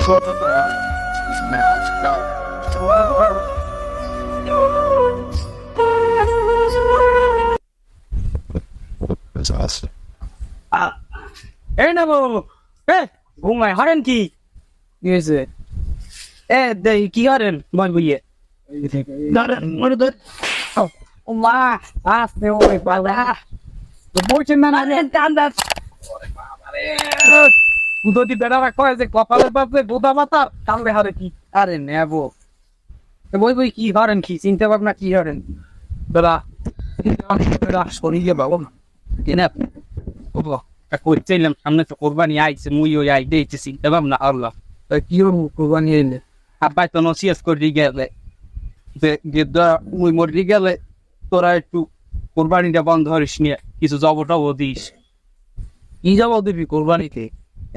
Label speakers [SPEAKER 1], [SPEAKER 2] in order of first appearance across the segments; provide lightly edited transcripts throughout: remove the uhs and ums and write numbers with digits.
[SPEAKER 1] এই না বাবু ঘুমায় হারেন কি হয়েছে কি হারেন বই বইয়ে মা আসতে ওই পালা বলছেন না কুদতি বেড়ারা কয় যে কপালের বাপে গোদা মাথা কামড়ে হারে কি আরে নেবো বই বই কি হারেন কি চিন্তা ভাবনা কি হারেন বেড়া শরীরে বাবু কেনা করছিলাম সামনে তো কোরবানি আইছে মুই ওই আই দিয়েছি চিন্তা ভাবনা আল্লাহ কি কোরবানি এলে আব্বাই তো নসিয়াস করে গেলে যে মুই মরি গেলে তোরা একটু কোরবানিটা বন্ধ করিস নিয়ে কিছু জব টব দিস কি জব দিবি কোরবানিতে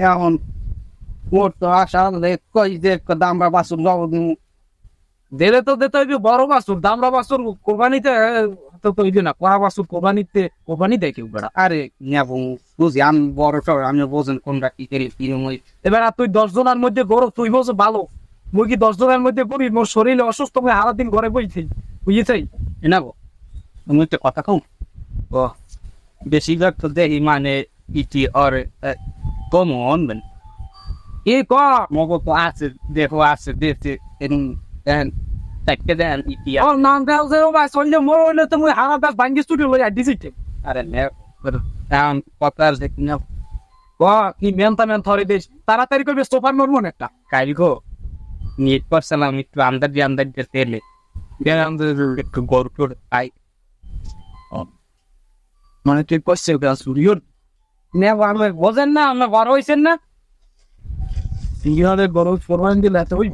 [SPEAKER 1] এখন মোট তো আশা কই যে দামরা বাসুর জব দিলে তো দিতে হইবে বড় বাসুর দামরা বাসুর কোরবানিতে তো তৈরি না কড়া বাসুর কোরবানি দেয় কেউ বেড়া আরে বুঝি আমি বড় সব আমি বোঝেন কোনটা কি এবার তুই 10 জনের মধ্যে গরু তুই বোঝ ভালো মুই কি 10 জনের মধ্যে করি মোর শরীরে অসুস্থ হয়ে সারা দিন ঘরে বইছি বুঝেছি এনাবো আমি একটা কথা কম ও বেশিরভাগ তো দেখি মানে ইটি আর কমন এ ক মগো তো আছে দেখো আছে দেখতে দেন ইটি আর নাম দাও যে ও ভাই চললে মোর হইলে তো মুই হারা দাস ভাঙ্গি স্টুডিও লই দিছি আরে নে এখন কথা দেখি না ও কি মেন থরি দেশ তাড়াতাড়ি করবে সোফার মরমো একটা কাইগো নিট করছিলাম একটু আন্দাজ দিয়ে তেলে একটু গরু টোর আই মানে তুই করছে সূর্য বোঝেন না আমরা বড় হয়েছেন না গরু ফরমান দিলে এত ওই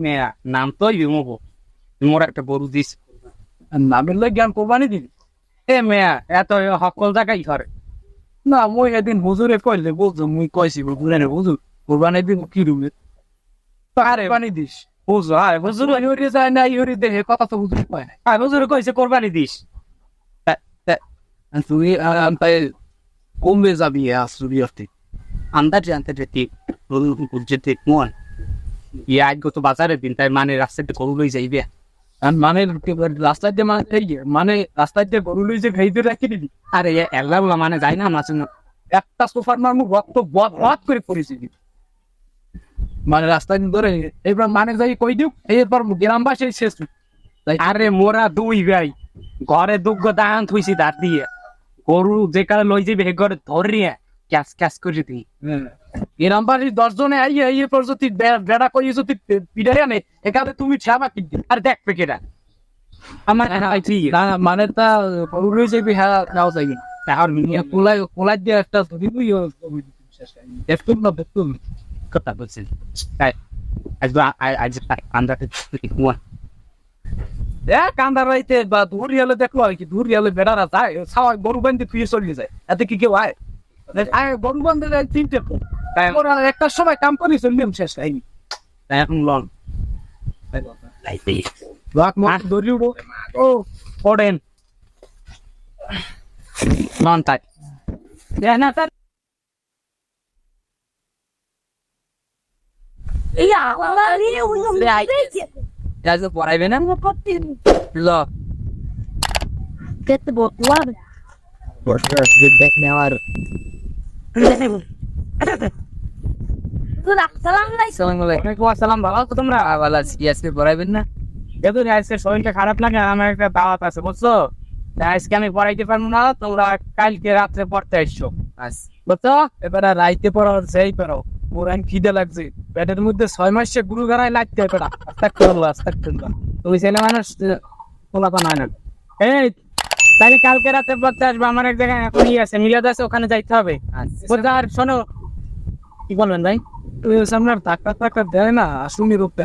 [SPEAKER 1] মেয়া নাম তো মগো মোর একটা গরু দিস নামের লোক জ্ঞান কোরবানি দিবি মেয়া এত সকল জায়গায় ধরে না মুই এদিন হুজুরে কইলে বলছো মুই কইছি হুজুর কোরবানি দিন কি রুমে আরে পানি দিস হুজুর আয় হুজুর ইউরি যায় না ইউরি দেহে কথা তো হুজুর কয় না আয় হুজুর কইছে কোরবানি দিস তুই কমবে যাবি আসুরিয়তে আন্দাজে যেতে যেতে মন ইয়ে আজ গত বাজারের দিন তাই মানে রাস্তাতে গরু লই যাইবে মানে রাস্তায় দিয়ে মানে রাস্তায় দিয়ে গরু লই যে খাইতে রাখি দিবি আরে এলা মানে যাই না মাছ একটা সোফার মার মুখ রক্ত বদ করে পড়েছি মানে রাস্তায় ধরে এবার মানে যাই কই দিও এরপর গ্রামবাসী শেষ আরে মোরা দুই ভাই ঘরে দুগ্গ দান থুইছি দাঁত দিয়ে গরু যে কালে লই যাবে হে ঘরে ধরিয়ে ক্যাশ ক্যাশ করে দিই গ্রামবাসী 10 জনে আইয়ে পর যদি বেড়া কই যদি পিড়াই আনে এখানে তুমি ছাবা কিনতে আর দেখ পেকেটা আমার মানে তা গরু লই যাবে হ্যাঁ নাও যাই তার কোলাই দিয়ে একটা ধরি তুই দেখতুম না দেখতুম কথা বলছেন তাই আজ আন্দাতে কুয়া কান্দার রাইতে বা দূরি হলে দেখলো কি দূরি হলে বেড়ারা যায় সবাই গরু বান্ধে তুই চলে যায় এতে কি কেউ আয় গরু বান্ধে তিনটে একটা সময় কাম করি চললাম শেষ হয়নি তাই এখন লন দৌড়ি উঠো ও পড়েন লন তাই না তার পড়াইবে না ল নেওয়ার সালাম ভালো তো তোমরা ভালো আছি আজকে পড়াইবেন না যেহেতু আজকে শরীরটা খারাপ লাগে আমার একটা দাওয়াত আছে বুঝছো আজকে আমি পড়াইতে পারবো না তোমরা কালকে রাত্রে পড়তে আসছো বুঝছো এবারে রাইতে পড়ো সেই পড়ো ওর খিদে লাগছে পেটের মধ্যে 6 মাসে গুরু গাড়াই লাগতে পেটা ওই ছেলে মানুষ পোলাপা নয় না এই তাহলে কালকে রাতে পড়তে আসবো আমার এক জায়গায় এখন আছে মিলাদ আছে ওখানে যাইতে হবে আর শোনো কি বলবেন ভাই আপনার টাকা দেয় না শুনি রূপ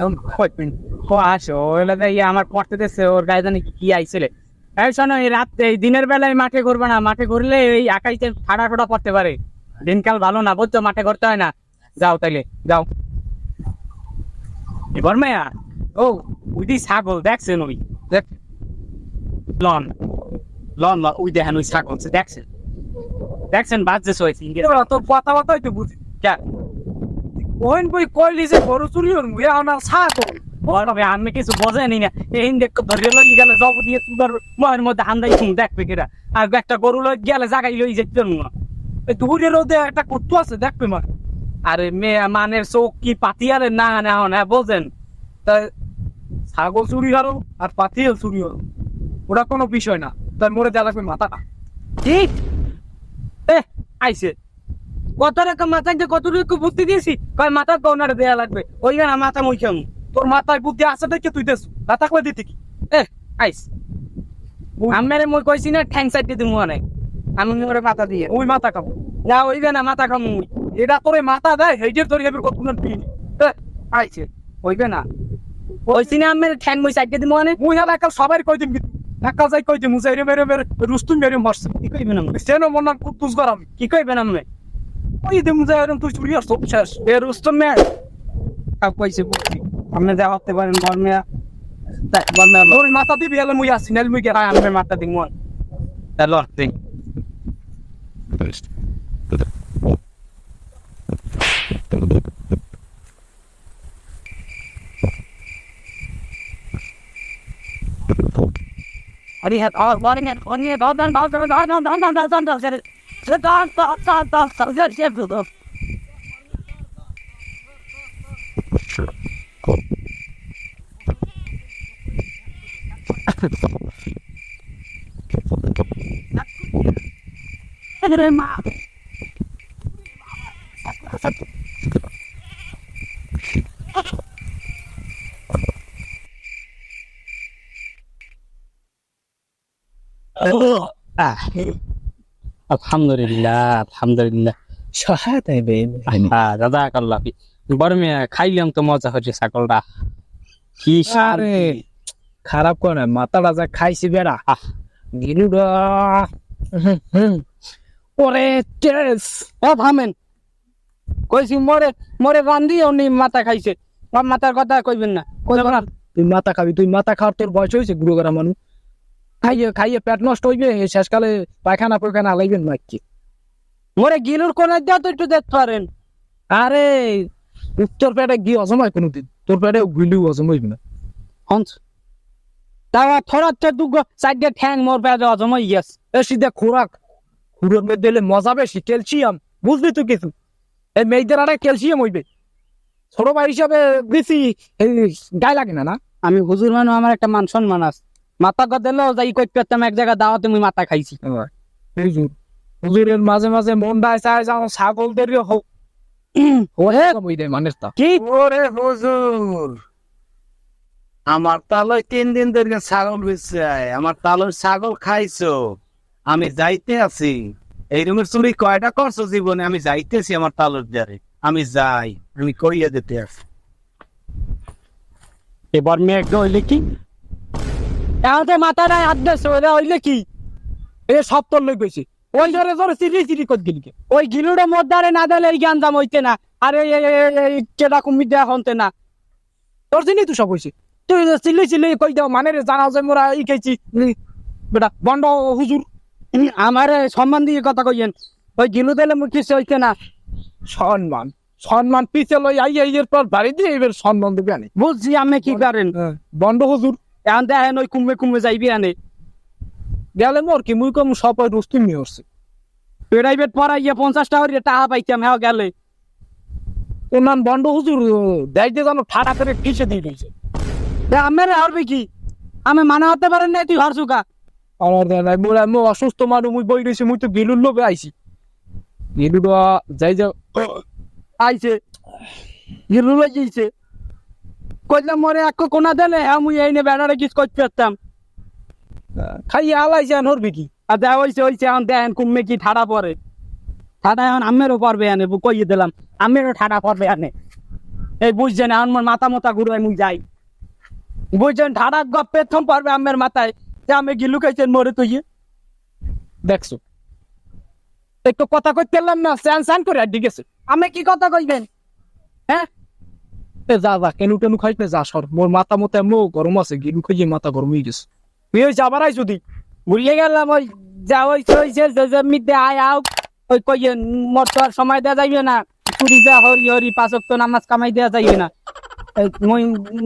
[SPEAKER 1] আসো আমার পড়তে দিচ্ছে ওর গায়ে জানি কি আইছিলে এই শোনো এই রাত্রে এই দিনের বেলায় মাঠে ঘুরবে না মাঠে ঘুরলে এই আকাশে ঠাডা ঠোডা পড়তে পারে দিনকাল ভালো না বুঝছো মাঠে ঘুরতে হয় না যাও তাইলে যাও এবার মায়া ও ওই ছাগল দেখছেন ওই দেখ লন লন ওই দেখেন ওই ছাগল দেখছেন বাজছে তোর কথা হয়তো বুঝি
[SPEAKER 2] ওইন বই কইলি যে বড় চুরি হল মুই আনা ছাগল
[SPEAKER 1] ওরে আমি কিছু বোঝেনি না এই দেখ ধরে লই গেলে জব দিয়ে সুদার ময়ের মধ্যে হান্দাই শুন দেখবে কিরা আর একটা গরু লই গেলে জাগাই লই যেতেন না
[SPEAKER 2] এই দূরে রোদে একটা কুত্তু আছে দেখবে মা
[SPEAKER 1] আরে মেয়ে মানের চোখ কি পাতিয়ারে না না না বোঝেন
[SPEAKER 2] তা ছাগল চুরি হলো আর পাতিও চুরি হলো ওটা কোনো বিষয় না তাই মরে দেওয়া লাগবে মাথাটা
[SPEAKER 1] ঠিক আইছে কত রকম মাথাকে কত রকম বুদ্ধি দিয়েছি কয় মাথা গৌনারে দেয়া লাগবে ওই না মাথা মই কেমন
[SPEAKER 2] তোর মাথায় বুদ্ধি আছে দেখে তুই দেশ না থাকলে দিতে কি
[SPEAKER 1] আইস আমার মই কইছি না ঠ্যাং সাইড দিয়ে দিমু অনেক আমি ওরে মাথা দিয়ে
[SPEAKER 2] ওই মাথা খাবো
[SPEAKER 1] না ওইবে না মাথা কামু
[SPEAKER 2] এটা তোরে মাথা দেয় হেইটের তোর এবার কত পিন
[SPEAKER 1] আইছে ওইবে না কইছি না আমার ঠ্যাং মই সাইড দিয়ে দিমু অনেক
[SPEAKER 2] মুই হলে একাল সবাই কই দিম কিন্তু একাল যাই কই দিম মুসাইরে মেরে মেরে রুস্তুম মেরে মারছে
[SPEAKER 1] কি কইবেন আমি
[SPEAKER 2] সেনো মন না কুতুস গরাম
[SPEAKER 1] কি কইবেন আমি
[SPEAKER 2] ওই দিম যাই এরম তুই চুরি আর সব শেষ
[SPEAKER 1] এ রুস্তম মে আপ কইছে বুঝছি আপনি যা হতে পারেন বর্মে বর্মে
[SPEAKER 2] তোর মাথা দিবি এলে মুই আসি নাইলে মুই গেলাম
[SPEAKER 1] আমি মাথা দিমু তাহলে ঠিক What do you have? Oh, what do you have? What do you have? আলহামদুলিল্লাহ আলহামদুলিল্লাহ
[SPEAKER 2] সহায়তা
[SPEAKER 1] দাদা কাল্লাফি বড় মেয়ে খাইলাম তো মজা হচ্ছে ছাগলটা কি
[SPEAKER 2] আরে খারাপ করে মাথাটা যা খাইছি বেড়া গিলুডা ওরে টেস
[SPEAKER 1] থামেন কইছি মরে মরে রান্ধি উনি মাথা খাইছে মাথার কথা কইবেন না কইবেন না
[SPEAKER 2] তুই মাথা খাবি তুই মাথা খাওয়ার তোর বয়স হয়েছে গুরু করা মানুষ খাইয়ে খাইয়ে পেট নষ্ট হইবে শেষকালে পায়খানা পায়খানা লাগবেন না কি
[SPEAKER 1] মরে গিলুর কোন দেওয়া তো একটু দেখতে পারেন
[SPEAKER 2] আরে তোর পেটে গিয়ে হজম হয় কোনোদিন তোর পেটে গিলু হজম হইবে না
[SPEAKER 1] হন্স তাও থরাচ্ছে দুগো সাইডে ঠ্যাং মোর পেটে হজম হয়ে গেছে
[SPEAKER 2] এ সিধা খোরাক খুরের মধ্যে দিলে মজা বেশি ক্যালসিয়াম বুঝলি তুই কিছু এই মেয়েদের আরে ক্যালসিয়াম হইবে ছোট ভাই হিসাবে বেশি গায়ে লাগে না না
[SPEAKER 1] আমি হুজুর মানুষ আমার একটা মান সম্মান আছে মাথা গদেলো যাই কই পেতাম এক জায়গা দাওয়াতে মুই মাথা খাইছি
[SPEAKER 2] হুজুর হুজুরের মাঝে মাঝে মন দায় চায় যাও ছাগলদের হোক ওহে কমই দেয় মানুষ তা
[SPEAKER 1] কি
[SPEAKER 3] ওরে হুজুর আমার তালয় 3 দিন ধরে ছাগল বেচছে আমার তালয় ছাগল খাইছো আমি যাইতে আছি এই রুমের চুরি কয়টা করছো জীবনে আমি যাইতেছি আমার তালুর দ্বারে আমি যাই আমি কইয়া দিতে আছি
[SPEAKER 1] এবার মেয়ে হইলে কি এতে মাথা নাই আদেশ হইলে কি
[SPEAKER 2] এ সব তোর লই গেছি ওই ধরে ধরে চিরি চিরি কর গেলি
[SPEAKER 1] ওই গিলুড়ে মধ্যে না দিলে এই জ্ঞান দাম হইতে না আরে কেডা কুমি দেয়া হতে না
[SPEAKER 2] তোর জন্যই তো সব হয়েছে তুই চিল্লি চিল্লি কই দাও মানে রে জানাও যে মোরা ই খাইছি বেটা বন্ড হুজুর
[SPEAKER 1] আমার সম্মান দিয়ে কথা কইয়েন ওই গিলু দিলে মুখ কিছু হইতে না
[SPEAKER 2] সম্মান সম্মান পিছে লই আইয়ের পর বাড়ি দিয়ে এবার সম্মান দেবে আনে
[SPEAKER 1] বুঝছি আমি কি করেন
[SPEAKER 2] বন্ড হুজুর
[SPEAKER 1] এখন দেখেন ওই কুমে কুমে যাইবি আনে
[SPEAKER 2] গেলে মোর কি মুই কম সবাই রুস্তুম নিয়ে আসছে
[SPEAKER 1] প্রাইভেট পড়াইয়া 50 টাকা টাকা পাইতাম হ্যাঁ গেলে
[SPEAKER 2] ওনার বন্ড হুজুর দেখতে জানো ঠাটা করে পিছে দিয়ে দিয়েছে
[SPEAKER 1] আমার হারবে কি আমি মানা হতে পারেন না তুই হারছুকা
[SPEAKER 2] আমার নাই মোরা মো অসুস্থ মানুষ মুই বই রয়েছে মুই তো গিলুর লোভে আইছি গিলুটা যাই যাও
[SPEAKER 1] আইছে গিলু লই যাইছে কইলাম মরে এক কোনা দিলে হ্যাঁ মুই এই নে বেড়ারে কিছু করতে পারতাম
[SPEAKER 2] খাইয়ে আলাইছে আর হরবি কি
[SPEAKER 1] আর দেখ হইছে এখন দেখেন কুমে কি ঠাড়া পরে ঠাড়া এখন আমেরও পারবে আনে কইয়ে দিলাম আমেরও ঠাড়া পড়বে আনে এই বুঝছেন এখন মোর মাথা মতা ঘুরাই মুই যাই বুঝছেন ঠাড়া গপ প্রথম পারবে আমের মাথায় যে আমি গিলু খাইছেন মরে তুই
[SPEAKER 2] দেখছো একটু কথা কইতে পারলাম না স্যান স্যান করে আড্ডি গেছে
[SPEAKER 1] আমি কি কথা কইবেন হ্যাঁ
[SPEAKER 2] এ যা যা কেনু টেনু খাইতে যা সর মোর মাথা মতো এমন গরম আছে গিলু খাইয়ে মাথা গরম হয়ে গেছে তুই হয়েছে আবার আই যদি
[SPEAKER 1] ভুলিয়ে গেলাম ওই যা হইছে মিদ্যে আয় আও ওই কইয়ে মোর তো আর সময় দেওয়া যাইবে না
[SPEAKER 2] পুরি যা হরি হরি 5 ওয়াক্ত নামাজ কামাই দেয়া যাইবে না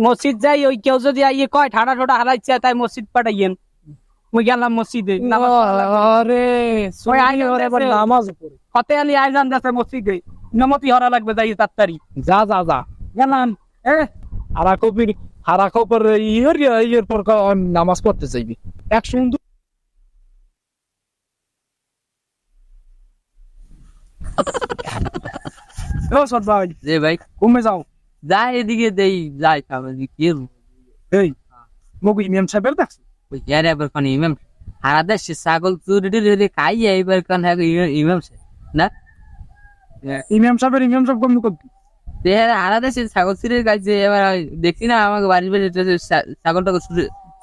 [SPEAKER 2] মসজিদ যাই ওই কেউ যদি আইয়ে কয় ঠাড়া ঠোটা হারাইছে তাই মসজিদ পাঠাইয়েন মুই গেলাম মসজিদে
[SPEAKER 3] আরে
[SPEAKER 2] ওই আইনে ওরে বল নামাজ পড়ে কতে আলি আইজান যাচ্ছে মসজিদে নমতি হরা লাগবে যাই তাড়াতাড়ি
[SPEAKER 3] যা যা যা
[SPEAKER 2] গেলাম
[SPEAKER 3] হারাকো পর ইয়ের পর নামাজ পড়তে চাইবি এক সুন্দর
[SPEAKER 2] ও সদ ভাই
[SPEAKER 1] যে ভাই
[SPEAKER 2] ঘুমে যাও
[SPEAKER 1] যাই এদিকে দেই যাই আমি কি
[SPEAKER 2] এই মগু ইমাম সাহেবের দেখ
[SPEAKER 1] ওই ইয়ারে আবার কোন ইমাম হারাদা সে ছাগল চুরি টুরি খাই এইবার কোন হ্যাঁ ইমাম সে না
[SPEAKER 2] ইমাম সাহেব কম করবি
[SPEAKER 1] হারাদা সে ছাগল চুরি খাইছে এবার দেখছি না আমাকে বাড়ির বাড়ি ছাগলটা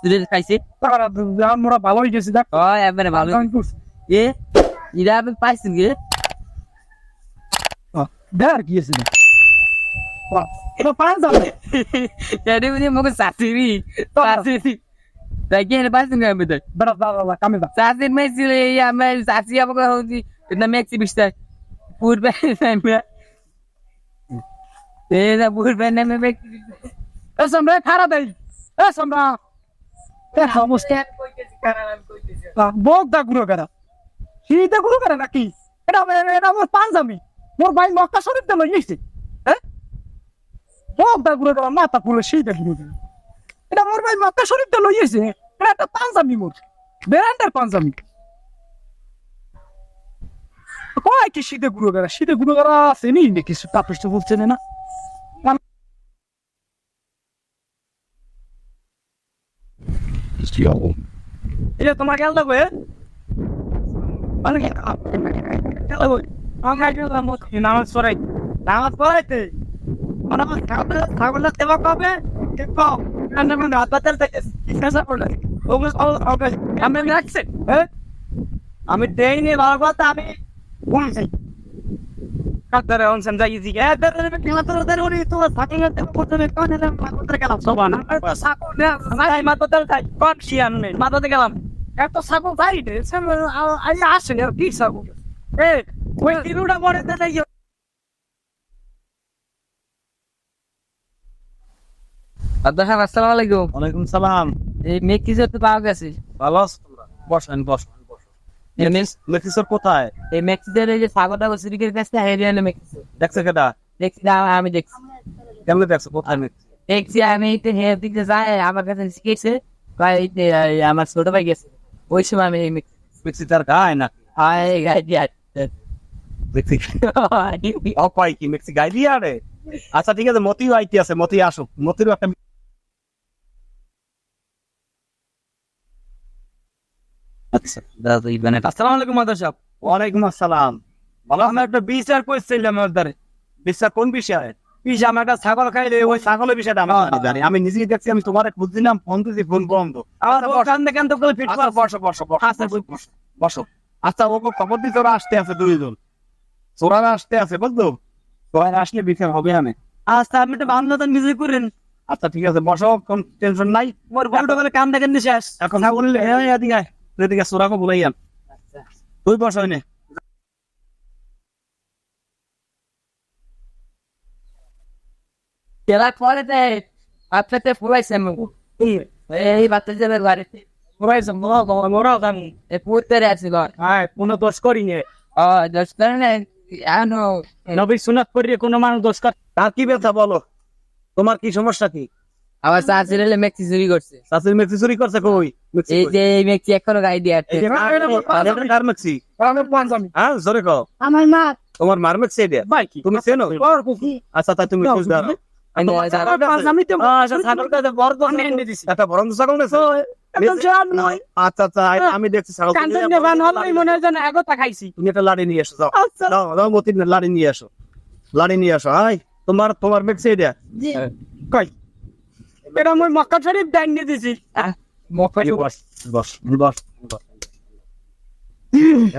[SPEAKER 1] চুরি খাইছে
[SPEAKER 2] আমরা ভালো হয়ে গেছি দেখ
[SPEAKER 1] ও এবারে ভালো এ ইরা আপনি পাইছেন কি
[SPEAKER 2] দেখ কি আছে এটা পাঁচ যাবে
[SPEAKER 1] এডি বুঝি মগে সাতিরি সাতিরি তাই কি এটা পাইছেন কি আমি তো
[SPEAKER 2] বেড়া দাদা কামে যা
[SPEAKER 1] সাতির মেসিলে আমি সাতি আমাকে হচ্ছে এটা মেক্সি বিস্তার পূর্বে এটা পূর্বে নামে মেক্সি
[SPEAKER 2] এ সম্রা খারা দেই এ সম্রা এ হামস্তে বক দা গুরু করা শীতে গুরু করা নাকি এটা আমার পাঞ্জাবি মোর ভাই মক্কা শরীফ তে লই গেছে হ্যাঁ বক দা গুরু করা মাথা পুরো শীতে গুরু করা এটা মোর ভাই মক্কা শরীফ তে লই গেছে এটা একটা পাঞ্জাবি মোর বেরান্ডার পাঞ্জাবি কয় কি শীতে গুরু করা আছে নি কিছু তাপস তো বলছে না এটা তোমার খেয়াল থাকবে নামাজ পড়াইতে ছাগল দেওয়া কবে আমি দেইনি ভালো কথা আমি কাতারে অনসেন যাই জি খেলা তো ধরে ওরে তো ফাটিং এর প্রথমে কোন এলাম মাত্র গেলাম সবান সাকো না নাই মাত্র তাই কোন শিয়ান নেই মাত্র গেলাম এত সাকো ভাই রে আই আসে না কি সাকো এ ওই দিনুটা পরে তাই
[SPEAKER 1] আব্দুল সাহেব আসসালামু আলাইকুম
[SPEAKER 3] ওয়ালাইকুম সালাম
[SPEAKER 1] এই মেক কিছু তো পাওয়া গেছে
[SPEAKER 3] ভালো আছো তোমরা বসেন লেখিসর কোথায়
[SPEAKER 1] এই মেক্সিদের এই যে ছাগলটা সিরিকের কাছে হেরিয়ালে মেক্সি
[SPEAKER 3] দেখছো কেটা
[SPEAKER 1] দেখছি না আমি দেখছি
[SPEAKER 3] কেমনে দেখছো কোথায়
[SPEAKER 1] দেখছি আমি এই হের দিকে যাই আমার কাছে শিখেছে আমার ছোট ভাই গেছে ওই সময় আমি
[SPEAKER 3] মেক্সি তার গায় না
[SPEAKER 1] গাই দিয়া
[SPEAKER 3] মেক্সি অপাই কি মেক্সি গাই দিয়া রে আচ্ছা ঠিক আছে মতিও আইতি আছে মতি আসো মতিরও একটা আচ্ছা দাদা ইবানে
[SPEAKER 2] আসসালামু আলাইকুম মাদার সাহেব
[SPEAKER 3] ওয়ালাইকুম আসসালাম ভালো
[SPEAKER 2] আমি একটা বিচার করছিলাম ওর দ্বারে
[SPEAKER 3] বিশ্বাস কোন বিষয়
[SPEAKER 2] পিস আমার একটা ছাগল খাইলে ওই
[SPEAKER 3] ছাগলের বিষয়টা আমি জানি আমি নিজেই দেখছি আমি তোমার বুঝছিলাম ফোন দিছি ফোন বন্ধ
[SPEAKER 2] আমার কান্দে কান্দে করে ফিট
[SPEAKER 3] আচ্ছা, বসো বসো বসো
[SPEAKER 2] আচ্ছা,
[SPEAKER 3] বসো আচ্ছা ওকে খবর দিতে ওরা আসতে আছে দুইজন ওরা আসতে আছে বুঝলো তোরা আসলে বিচার হবে আমি
[SPEAKER 2] আচ্ছা আপনি একটা বান্ধব নিজে করেন
[SPEAKER 3] আচ্ছা ঠিক আছে বসো কোন টেনশন নাই
[SPEAKER 2] মোর বড় করে কাম দেখেন শেষ
[SPEAKER 3] এখন না বললে এদিকে সোরাকে বলাইয়াম তুই বস হয়নি
[SPEAKER 1] খেলা পরে দেয় আপনাতে ফুরাইছে এই বাচ্চা যাবে বাড়িতে
[SPEAKER 2] মোরাইছে মোরা জানি
[SPEAKER 1] এ পুত্রে আছে ঘর
[SPEAKER 2] হ্যাঁ কোনো দোষ করি নে
[SPEAKER 1] দশ করে না এনো
[SPEAKER 2] নবী সুন্নাত করিয়ে কোনো মানুষ দোষ কর
[SPEAKER 3] তার কি ব্যথা বলো তোমার কি সমস্যা কি
[SPEAKER 1] আবার চাচিরে মেক্সি চুরি করছে
[SPEAKER 3] শাশুড়ি মেক্সি চুরি করছে কই
[SPEAKER 1] এই যে এই মেক্সি এখনো গাই দিয়ে আছে
[SPEAKER 3] কার মেক্সি
[SPEAKER 2] আমি পাঞ্জাবি
[SPEAKER 3] হ্যাঁ জোরে কও
[SPEAKER 4] আমার মা
[SPEAKER 3] তোমার মার মেক্সি এটা
[SPEAKER 2] ভাই কি
[SPEAKER 3] তুমি চেনো আচ্ছা তাই তুমি বুঝ দাও
[SPEAKER 2] পাঞ্জাবি তো আচ্ছা ছাগলটা বড় তো এনে দিছি
[SPEAKER 3] একটা বরং ছাগল নেছো
[SPEAKER 2] একদম জান নয়
[SPEAKER 3] আচ্ছা আচ্ছা আমি দেখছি ছাগল
[SPEAKER 2] কান্দন নেবান হল মনে হয় যেন আগতা খাইছি
[SPEAKER 3] তুমি একটা লাড়ি নিয়ে এসো যাও
[SPEAKER 2] আচ্ছা
[SPEAKER 3] দাও দাও মতিন লাড়ি নিয়ে আসো হাই তোমার মেক্সি এটা
[SPEAKER 2] কই এটা মই মক্কা শরীফ দান দিয়ে দিছি মক্কা
[SPEAKER 3] বস বস বস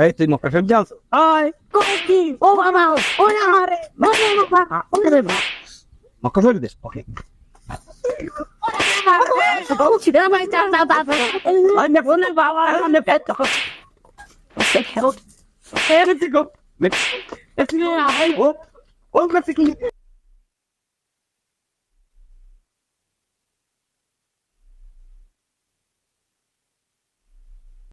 [SPEAKER 3] এই তুই মক্কা শরীফ যাও
[SPEAKER 2] আয়
[SPEAKER 4] কোকি ও মামা ও আমারে মামা ওরে
[SPEAKER 3] মক্কা শরীফ দেশ ওকে
[SPEAKER 4] ও ছিড়া মাই চার না বাবা
[SPEAKER 2] আমি বলে বাবা আমি পেট তো
[SPEAKER 4] সে খেলো
[SPEAKER 2] এর দিগো
[SPEAKER 3] মেক্সি
[SPEAKER 4] এখানে আই
[SPEAKER 3] ও
[SPEAKER 2] ওই করতে কি